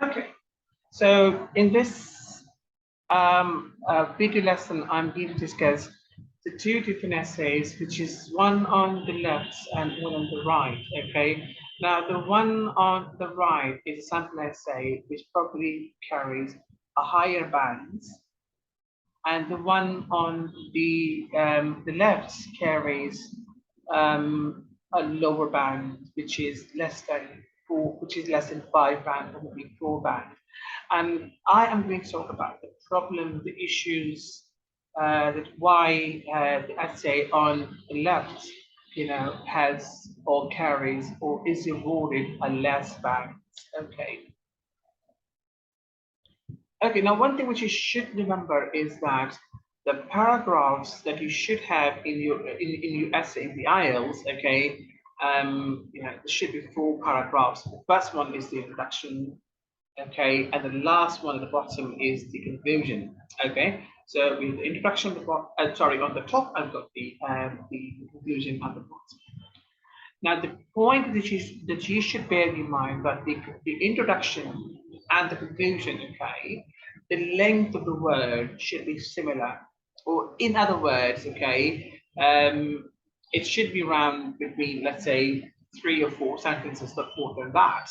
Okay, so in this video lesson, I'm going to discuss the two different essays, which is one on the left and one on the right. Okay, now the one on the right is a sample essay, which probably carries a higher band, and the one on the left carries a lower band, which is less than four, which is less than 5 band, probably 4 band. And I am going to talk about the problem, the issues, that why the essay on the left, has or carries or is awarded a less band. Okay. Okay, now one thing which you should remember is that the paragraphs that you should have in your essay in the IELTS, okay, there should be 4 paragraphs. The first one is the introduction, okay, and the last one at the bottom is the conclusion, okay. So with the introduction on the top, I've got the conclusion at the bottom. Now, the point that you should bear in mind that the introduction and the conclusion, okay, the length of the word should be similar, or in other words, okay, it should be around between, let's say, 3 or 4 sentences, not more than that.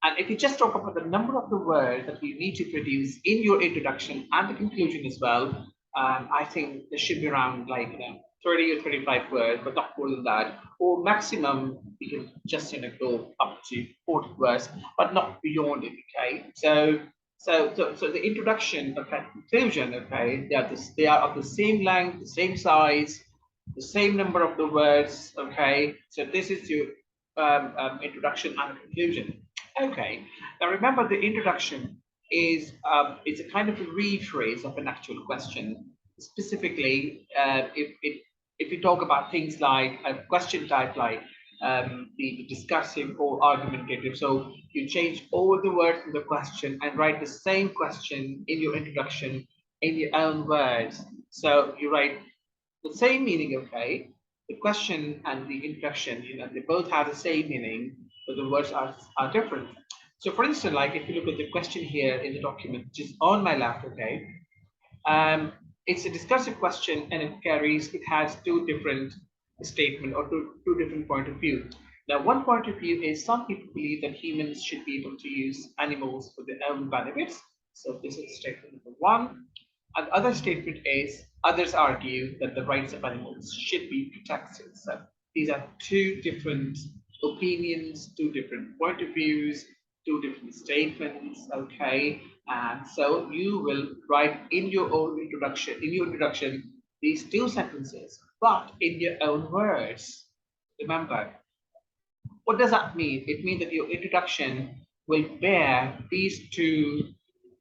And if you just talk about the number of the words that you need to produce in your introduction and the conclusion as well, I think there should be around 30 or 35 words, but not more than that. Or maximum, you can just go up to 40 words, but not beyond it. Okay, so the introduction, okay, conclusion, okay, they are of the same length, the same size, the same number of the words. Okay, so this is your introduction and conclusion. Okay, now remember the introduction is a kind of a rephrase of an actual question. Specifically, if you talk about things like a question type like the discussive or argumentative, so you change all the words in the question and write the same question in your introduction in your own words. So you write the same meaning, okay? The question and the introduction, they both have the same meaning, but the words are different. So for instance, like if you look at the question here in the document, which is on my left, okay, it's a discussive question and it has 2 different statements or two different point of view. Now, one point of view is some people believe that humans should be able to use animals for their own benefits. So this is statement number 1. And other statement is others argue that the rights of animals should be protected. So these are 2 different opinions, 2 different point of views, 2 different statements, okay. And so you will write in your own introduction, these 2 sentences, but in your own words. Remember, what does that mean? It means that your introduction will bear these 2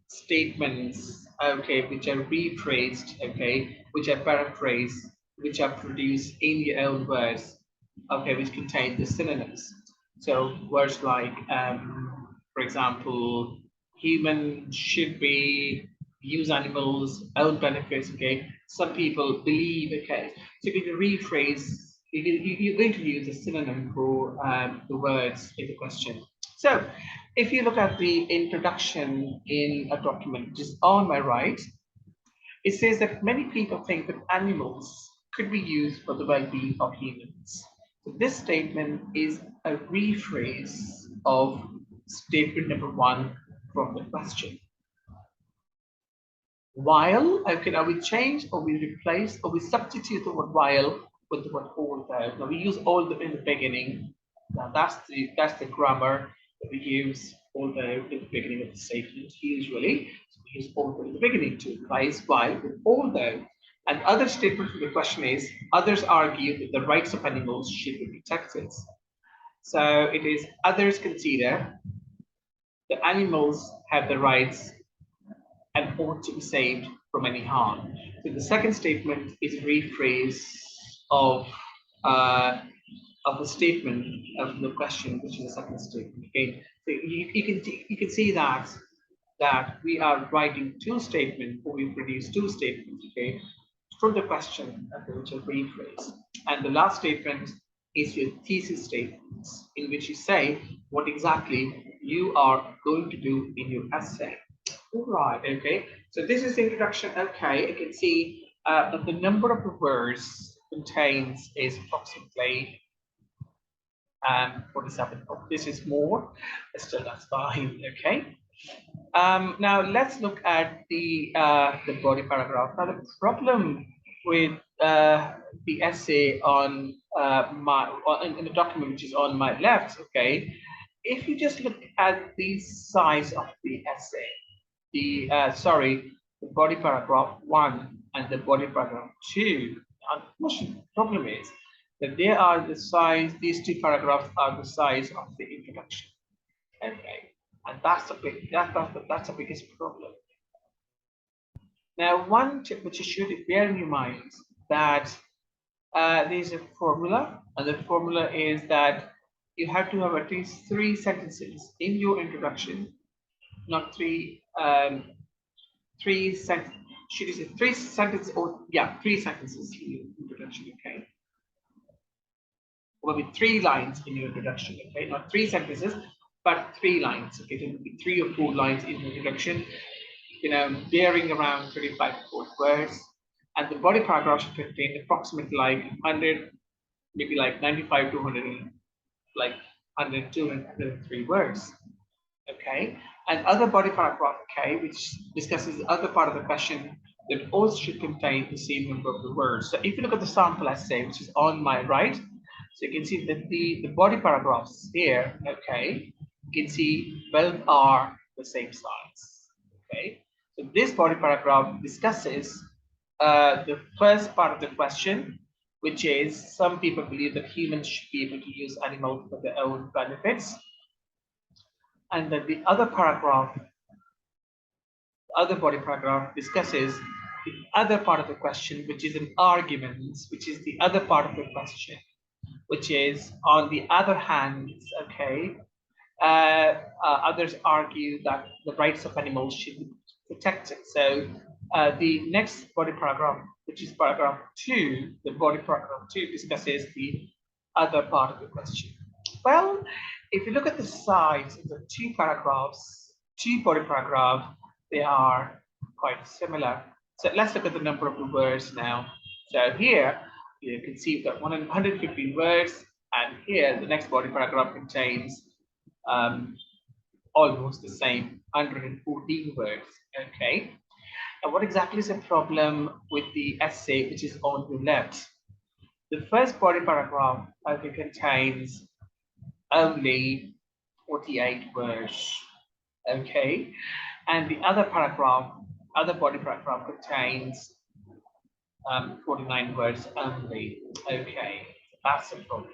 statements, okay, which are rephrased, okay, which are paraphrased, which are produced in your own words, okay, which contain the synonyms. So words like, for example, human should be use animals, own benefits, okay. Some people believe, okay. So you can rephrase, you're going to use a synonym for the words in the question. So if you look at the introduction in a document, which is on my right, it says that many people think that animals could be used for the well-being of humans. So this statement is a rephrase of statement number 1 from the question. While, okay, now we change or we replace or we substitute the word while with the word although. Now we use although in the beginning. Now that's the grammar that we use although in the beginning of the statement usually. So we use although in the beginning to replace while with although. And other statement for the question is others argue that the rights of animals should be protected. So it is others consider that animals have the rights and ought to be saved from any harm. So the second statement is a rephrase of uh, of the statement of the question, which is the second statement. Okay, so you can see that we are writing 2 statements, or we produce 2 statements. Okay, from the question, okay, which are rephrased, and the last statement is your thesis statements, in which you say what exactly you are going to do in your essay. All right, okay. So this is the introduction. Okay, you can see that the number of the words contains is approximately 47. Oh, this is more, but still that's fine. Okay. Now let's look at the body paragraph. Now the problem with the essay on in the document which is on my left, okay, if you just look at the size of the essay, the the body paragraph 1 and the body paragraph 2, unfortunately, the problem is that they are the size. These two paragraphs are the size of the introduction. Okay, and that's that's the biggest problem. Now, one tip which you should bear in your mind that there's a formula, and the formula is that you have to have at least 3 sentences in your introduction, not three sent should you say 3 sentences, or yeah, 3 sentences in your introduction, okay? Or maybe 3 lines in your introduction, okay? Not 3 sentences, but 3 lines, okay? It will be 3 or 4 lines in the introduction, varying around 35 to 40 words. And the body paragraph should contain approximately like 100, maybe like 95 to 100, like 100 to 103 words. Okay, and other body paragraph, okay, which discusses the other part of the question that also should contain the same number of the words. So if you look at the sample essay, which is on my right, so you can see that the body paragraphs here, okay, you can see both are the same size. Okay, so this body paragraph discusses the first part of the question, which is some people believe that humans should be able to use animals for their own benefits. And then the other paragraph, the other body paragraph discusses the other part of the question, which is an argument, which is the other part of the question, which is on the other hand, okay, others argue that the rights of animals should be protected. So the next body paragraph, which is paragraph 2, the body paragraph 2 discusses the other part of the question. Well, if you look at the size of the 2 paragraphs, 2 body paragraph, they are quite similar. So let's look at the number of the words now. So here you can see we've got 115 words, and here the next body paragraph contains almost the same 114 words. Okay, and what exactly is the problem with the essay which is on the left? The first body paragraph contains only 48 words. Okay, and the other body paragraph contains 49 words only. Okay, that's the problem.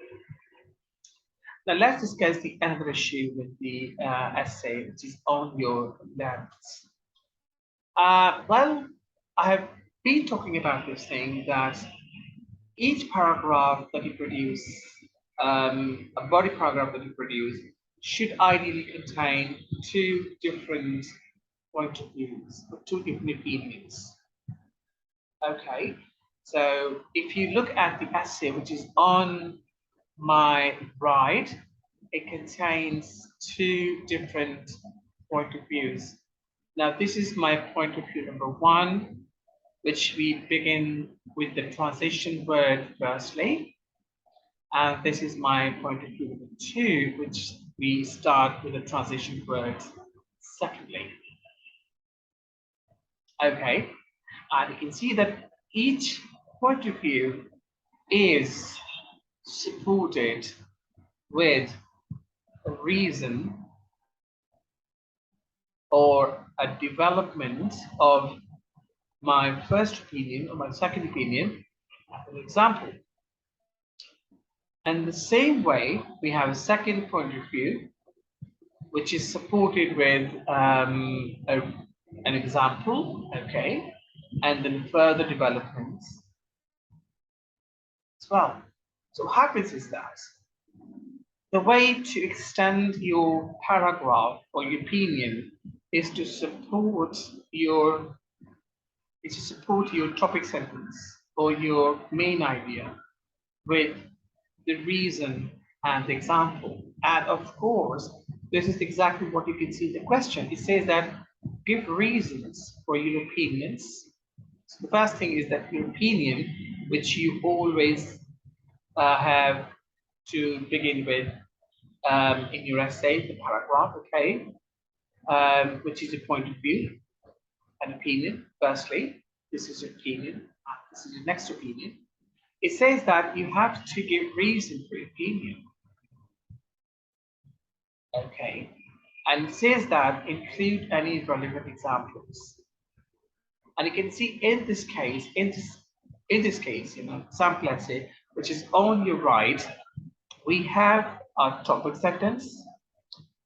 Now let's discuss the another issue with the essay, which is on your left. Well, I have been talking about this thing that each paragraph that you produce, a body paragraph that you produce, should ideally contain 2 different point of views, or 2 different opinions. Okay, so if you look at the essay, which is on my right, it contains 2 different point of views. Now, this is my point of view number 1, which we begin with the transition word firstly. And this is my point of view number 2, which we start with the transition word secondly. Okay, and you can see that each point of view is supported with a reason or a development of my first opinion or my second opinion as an example. And the same way, we have a second point of view, which is supported with an example, okay, and then further developments as well. So what happens is that the way to extend your paragraph or your opinion is to support your topic sentence or your main idea with the reason and the example. And of course, this is exactly what you can see in the question. It says that give reasons for your opinions. So the first thing is that your opinion, which you always have to begin with in your essay, the paragraph, okay, which is a point of view, an opinion, firstly. This is your opinion, this is your next opinion. It says that you have to give reason for your opinion. Okay. And it says that include any relevant examples. And you can see in this case, example, let's say, which is on your right, we have a topic sentence.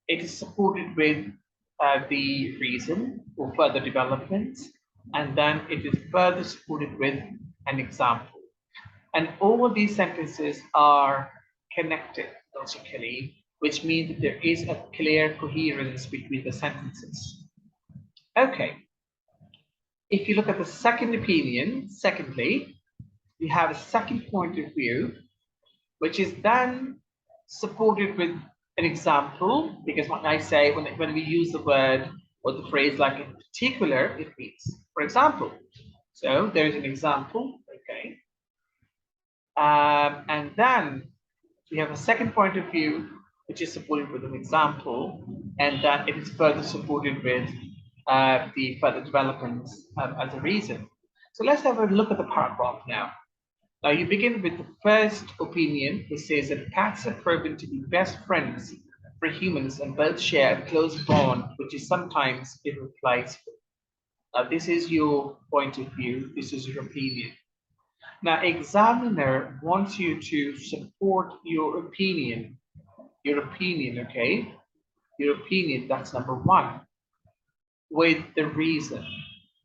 It is supported with the reason for further development, and then it is further supported with an example. And all these sentences are connected logically, which means that there is a clear coherence between the sentences. Okay. If you look at the second opinion, secondly, we have a second point of view, which is then supported with an example, because when I say, when we use the word or the phrase like in particular, it means, for example. So there is an example, okay. And then we have a second point of view, which is supported with an example, and then it is further supported with the further developments as a reason. So let's have a look at the paragraph now. Now you begin with the first opinion, which says that cats are proven to be best friends for humans and both share a close bond, which is sometimes irreplaceable. Now this is your point of view, this is your opinion. Now, examiner wants you to support your opinion, okay? Your opinion, that's number one, with the reason.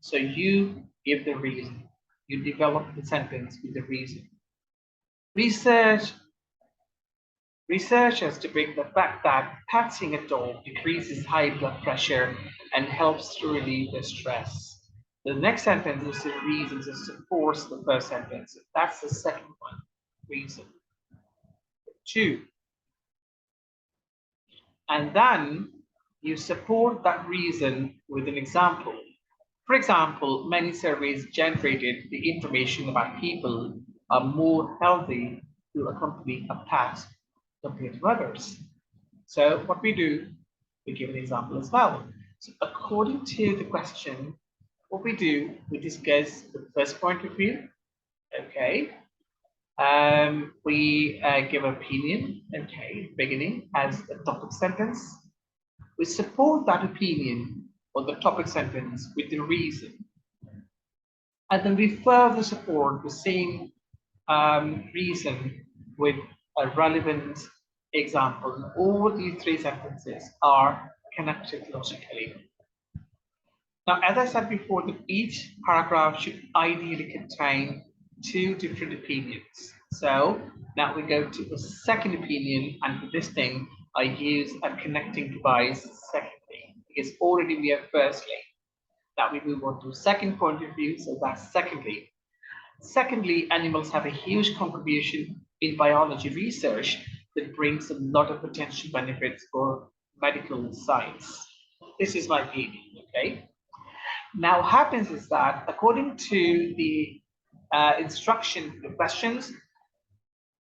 So you give the reason. You develop the sentence with the reason. Researchers depict the fact that patting a dog decreases high blood pressure and helps to relieve the stress. The next sentence is the reasons that supports the first sentence. That's the second one, reason. Two. And then you support that reason with an example. For example, many surveys generated the information about people are more healthy to accompany a pet compared to others. So what we do, we give an example as well. So according to the question, what we do, we discuss the first point of view, okay? We give opinion, okay, beginning as a topic sentence. We support that opinion or the topic sentence with the reason. And then we further support the same reason with a relevant example. And all these three sentences are connected logically. Now, as I said before, that each paragraph should ideally contain two different opinions. So now we go to the second opinion, and for this thing, I use a connecting device secondly, because already we have firstly. Now we move on to the second point of view, so that's secondly. Secondly, animals have a huge contribution in biology research that brings a lot of potential benefits for medical science. This is my opinion, okay? Now, what happens is that according to the instruction, the questions,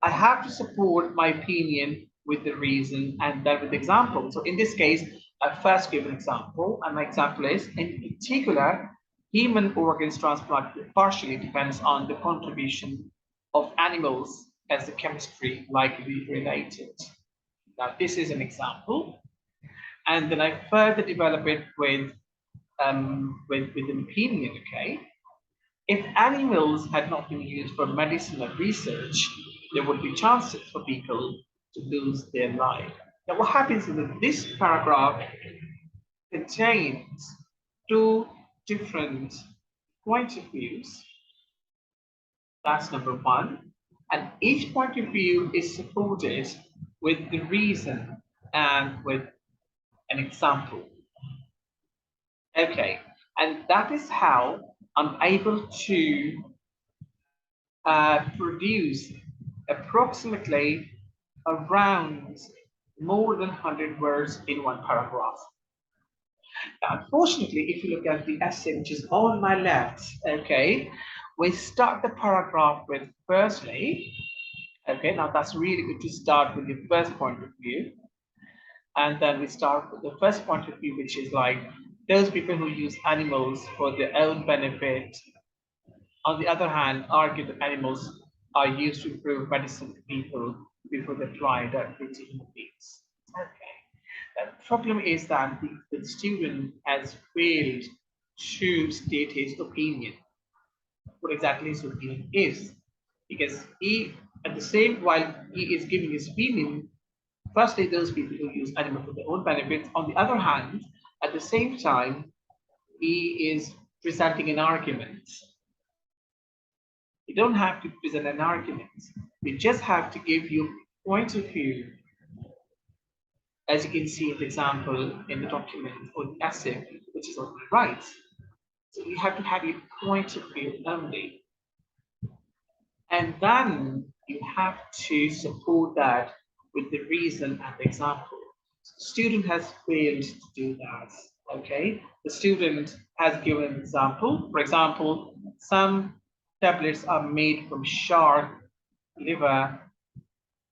I have to support my opinion with the reason and then with the example. So in this case, I first give an example, and my example is, in particular, human organs transplanted partially depends on the contribution of animals as the chemistry likely related. Now, this is an example, and then I further develop it with an opinion, okay? If animals had not been used for medicinal research, there would be chances for people to lose their life. Now, what happens is that this paragraph contains two different points of views. That's number one. And each point of view is supported with the reason and with an example. Okay, and that is how I'm able to produce approximately around more than 100 words in one paragraph. Now, unfortunately, if you look at the essay which is on my left, okay, we start the paragraph with firstly, okay, now that's really good to start with your first point of view. And then we start with the first point of view, which is like those people who use animals for their own benefit, on the other hand, argue that animals are used to improve medicine to people before they apply directly to human beings. Okay. The problem is that the student has failed to state his opinion, what exactly his opinion is. Because he, at the same, while he is giving his opinion, firstly, those people who use animal for their own benefits. On the other hand, at the same time, he is presenting an argument. You don't have to present an argument. You just have to give your point of view, as you can see in the example in the document or the essay, which is on the right. So you have to have your point of view only. And then you have to support that with the reason and the example. The student has failed to do that. Okay, the student has given an example. For example, some tablets are made from shark liver.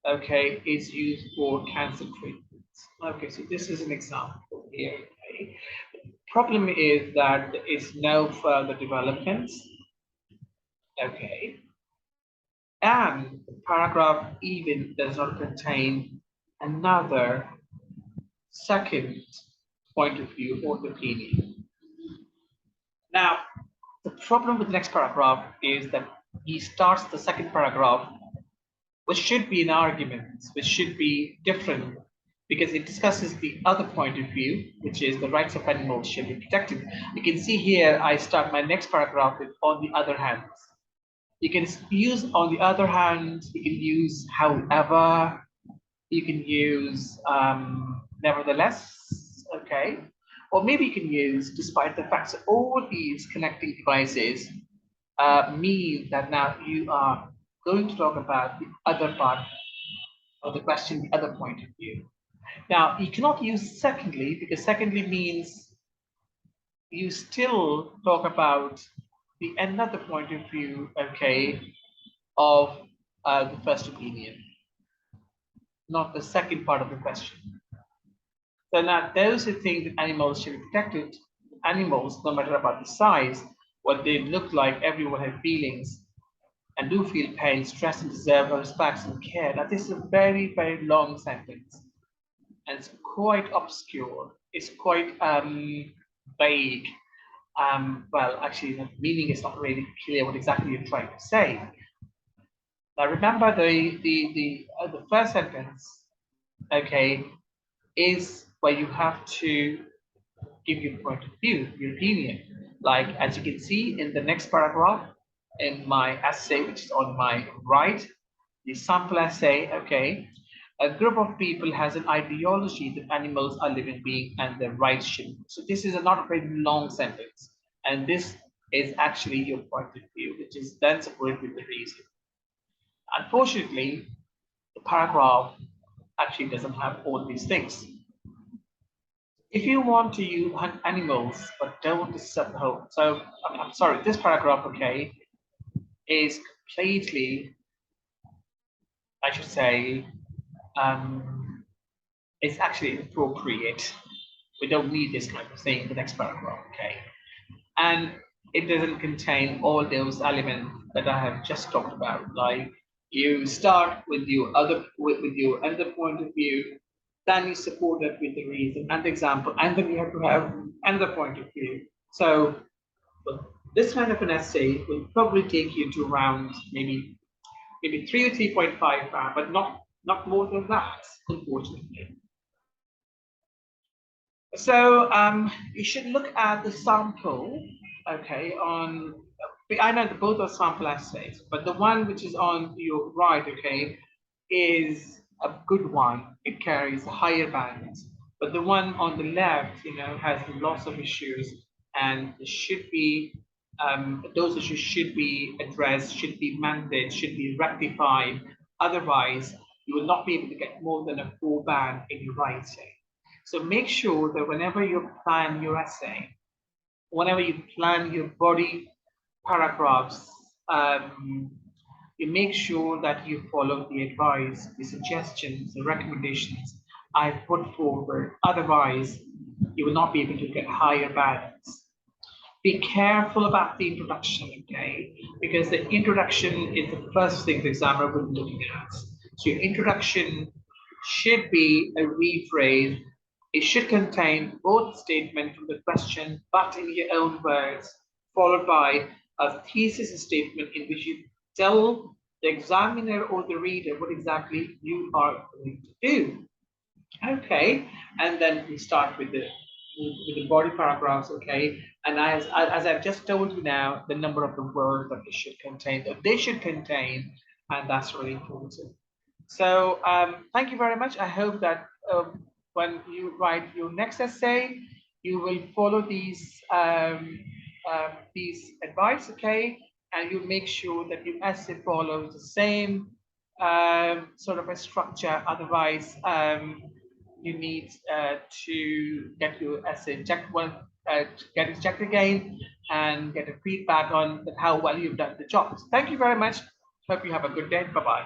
Okay, is used for cancer treatment. Okay, so this is an example here. Okay, problem is that there is no further development. Okay, and the paragraph even does not contain another second point of view or opinion. Now, the problem with the next paragraph is that he starts the second paragraph, which should be an argument, which should be different because it discusses the other point of view, which is the rights of animals should be protected. You can see here, I start my next paragraph with on the other hand. You can use on the other hand, you can use however, you can use nevertheless, okay? Or maybe you can use despite the fact that all these connecting devices mean that now you are going to talk about the other part of the question, the other point of view. Now, you cannot use secondly because secondly means you still talk about the another point of view, okay, of the first opinion, not the second part of the question. So now those who think that animals should be protected, animals, no matter about the size, what they look like, everyone has feelings and do feel pain, stress, and deserve respect and care. Now this is a very, very long sentence. And it's quite obscure. It's quite vague. Well, actually, the meaning is not really clear what exactly you're trying to say. Now, remember the first sentence, okay, is where you have to give your point of view, your opinion. Like as you can see in the next paragraph in my essay, which is on my right, the sample essay, okay, a group of people has an ideology that animals are living beings and their rights should. So this is not a very long sentence. And this is actually your point of view, which is then supported with the reason. Unfortunately, the paragraph actually doesn't have all these things. If you want to use animals but don't disturb the whole, so I'm sorry, this paragraph, okay, is completely, I should say, it's actually appropriate. We don't need this kind of thing in the next paragraph, okay? And it doesn't contain all those elements that I have just talked about. Like you start with your other point of view, then you support it with the reason and the example, and then you have to have another point of view. So this kind of an essay will probably take you to around maybe 3 or 3.5, but not more than that, unfortunately. So you should look at the sample, okay, on, I know that both are sample essays, but the one which is on your right, okay, is a good one. It carries a higher band. But the one on the left, has lots of issues and should be, those issues should be addressed, should be mended, should be rectified. Otherwise, you will not be able to get more than a 4 band in your writing. So make sure that whenever you plan your essay, whenever you plan your body paragraphs, you make sure that you follow the advice, the suggestions, the recommendations I put forward. Otherwise, you will not be able to get higher bands. Be careful about the introduction, okay? Because the introduction is the first thing the examiner will be looking at. So your introduction should be a rephrase. It should contain both statement from the question, but in your own words, followed by a thesis statement in which you tell the examiner or the reader what exactly you are going to do. Okay, and then we start with the body paragraphs. Okay, and as I've just told you now, the number of the words that they should contain, and that's really important. So thank you very much. I hope that when you write your next essay, you will follow these advice, okay, and you make sure that your essay follows the same sort of a structure. Otherwise, you need to get your essay checked get it checked again, and get a feedback on how well you've done the job. Thank you very much. Hope you have a good day. Bye bye.